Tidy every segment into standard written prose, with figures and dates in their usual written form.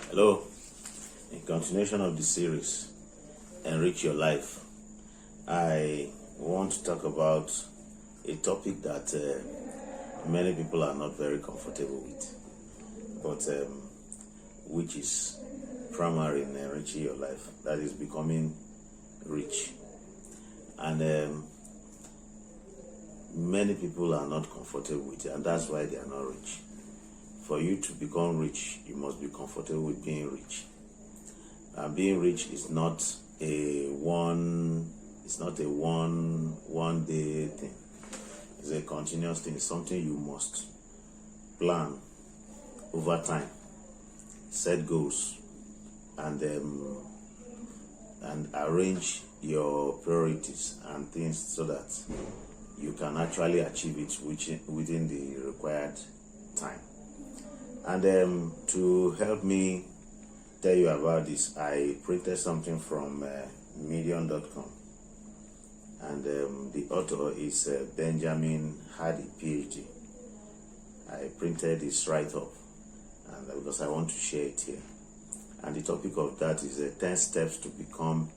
Hello, in continuation of the series, Enrich Your Life, I want to talk about a topic that many people are not very comfortable with, but which is primary in enriching your life, that is becoming rich. And many people are not comfortable with it, and that's why they are not rich. For you to become rich, you must be comfortable with being rich. And being rich is not a one day thing. It's a continuous thing. It's something you must plan over time, set goals, and arrange your priorities and things so that you can actually achieve it within the required time. And to help me tell you about this, I printed something from medium.com, and the author is Benjamin Hardy, PhD. I printed this write-up and because I want to share it here. And the topic of that is 10 steps to become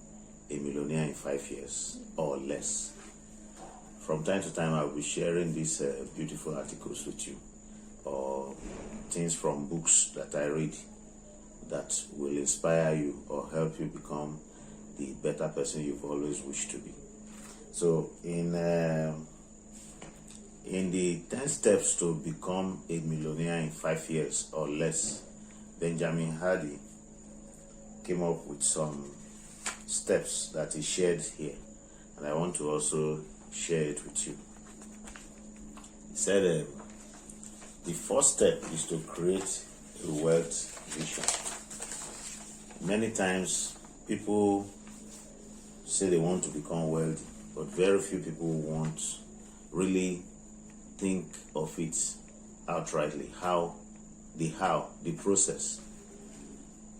a millionaire in 5 years or less. From time to time, I'll be sharing these beautiful articles with you, or things from books that I read that will inspire you or help you become the better person you've always wished to be. So in the 10 steps to become a millionaire in 5 years or less, Benjamin Hardy came up with some steps that he shared here, and I want to also share it with you. He said the first step is to create a wealth vision. Many times people say they want to become wealthy, but very few people won't really think of it outrightly. The process.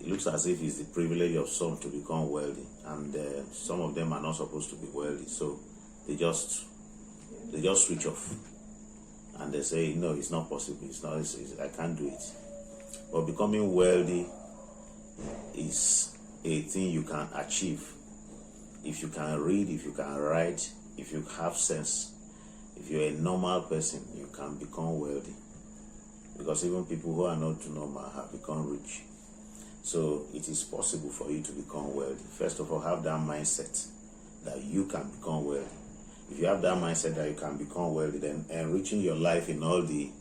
It looks as if it's the privilege of some to become wealthy, and some of them are not supposed to be wealthy, so they just switch off. And they say, no, it's not possible. I can't do it. But becoming wealthy is a thing you can achieve. If you can read, if you can write, if you have sense, if you're a normal person, you can become wealthy. Because even people who are not normal have become rich. So it is possible for you to become wealthy. First of all, have that mindset that you can become wealthy. If you have that mindset that you can become wealthy, then enriching your life in all the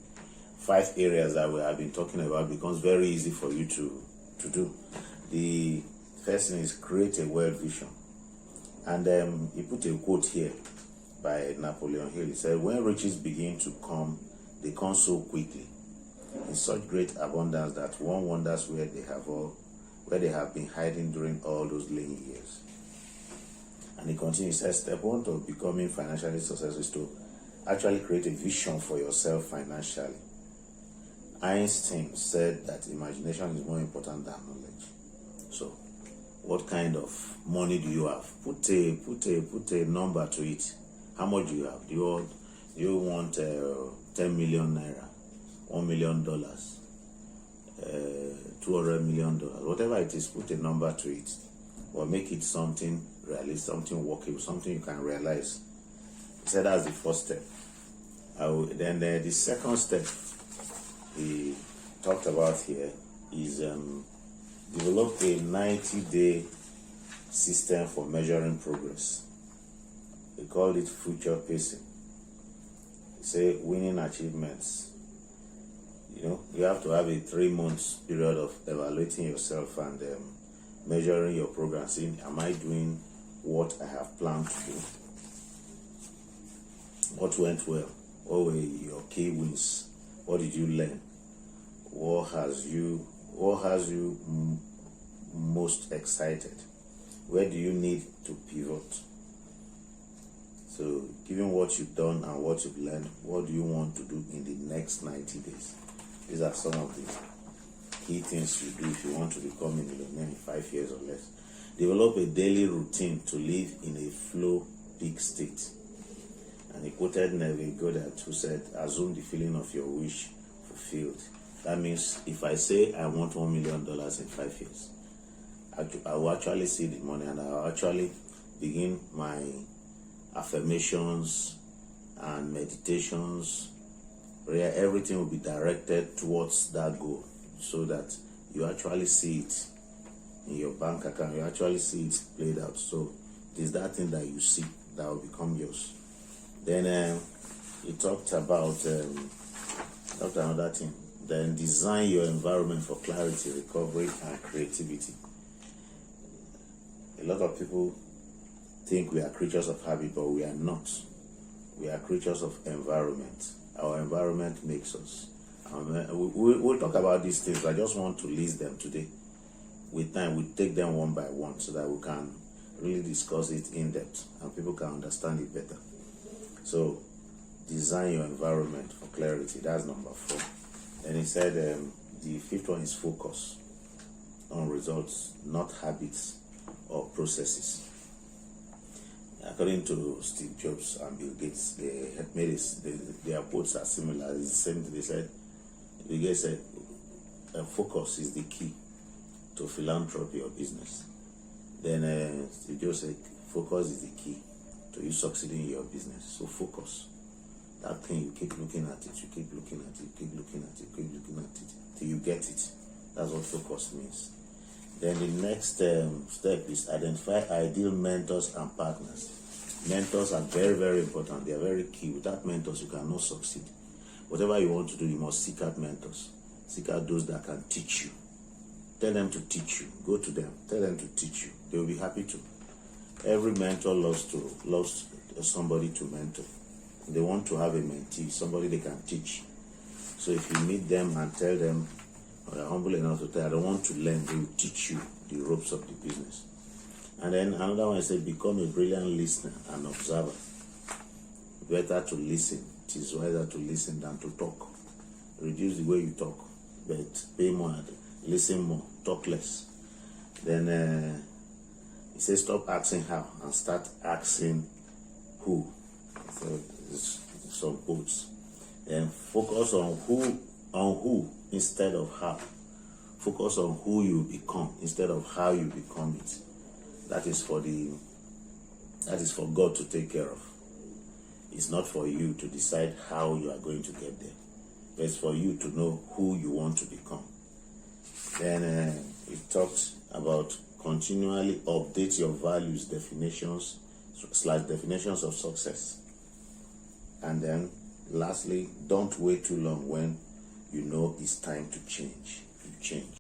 5 areas that we have been talking about becomes very easy for you to do. The first thing is create a wealth vision. And he put a quote here by Napoleon Hill. He said, when riches begin to come, they come so quickly, in such great abundance that one wonders where they have been hiding during all those lean years. And he continues, he says, step 1 to becoming financially successful is to actually create a vision for yourself financially. Einstein said that imagination is more important than knowledge. So, what kind of money do you have? Put a number to it. How much do you have? Do you want 10 million naira, $1 million, $200 million, whatever it is? Put a number to it, or make it something realistic, something workable, something you can realize. He said that's the first step. Then the second step he talked about here is develop a 90-day system for measuring progress. They called it future pacing. He said winning achievements. You have to have a 3 months period of evaluating yourself and measuring your progress. Saying, am I doing what I have planned to do? What went well? What were your key wins? What did you learn? What has you most excited? Where do you need to pivot? So, given what you've done and what you've learned, what do you want to do in the next 90 days? These are some of the key things you do if you want to become a millionaire in 5 years or less. Develop a daily routine to live in a flow peak state. And he quoted Neville Goddard, who said, assume the feeling of your wish fulfilled That means if I say I want $1 million in 5 years, I will actually see the money, and I will actually begin my affirmations and meditations, where everything will be directed towards that goal, so that you actually see it in your bank account, you actually see it played out. So it is that thing that you see that will become yours. Then he talked about another thing. Then design your environment for clarity, recovery, and creativity. A lot of people think we are creatures of habit, but we are not. We are creatures of environment. Our environment makes us. We'll talk about these things. I just want to list them today. With time, we'll take them one by one so that we can really discuss it in depth and people can understand it better. So, design your environment for clarity. That's number 4. And he said the 5th one is focus on results, not habits or processes. According to Steve Jobs and Bill Gates, they had made this, their quotes are similar. It's the same thing. They said, Bill Gates said, focus is the key to philanthropy or business. Then Steve Jobs said, focus is the key to you succeeding in your business. So focus. That thing, you keep looking at it, you keep looking at it, you keep looking at it, you keep looking at it, till you get it. That's what focus means. Then the next step is identify ideal mentors and partners. Mentors are very, very important. They are very key. Without mentors, you cannot succeed. Whatever you want to do, you must seek out mentors. Seek out those that can teach you. Tell them to teach you. Go to them. Tell them to teach you. They will be happy to. Every mentor loves somebody to mentor. They want to have a mentee, somebody they can teach. So if you meet them and tell them, or you're humble enough to tell, I don't want to learn, they will teach you the ropes of the business. And then another one is become a brilliant listener and observer. Better to listen. It is wiser to listen than to talk. Reduce the way you talk, but pay more, listen more, talk less. Then he says stop asking how and start asking who. So some quotes. And focus on who instead of how. Focus on who you become instead of how you become it. That is for God to take care of. It's not for you to decide how you are going to get there. But it's for you to know who you want to become. Then it talks about continually update your values, definitions of success. And then lastly, don't wait too long when you know it's time to change. You change.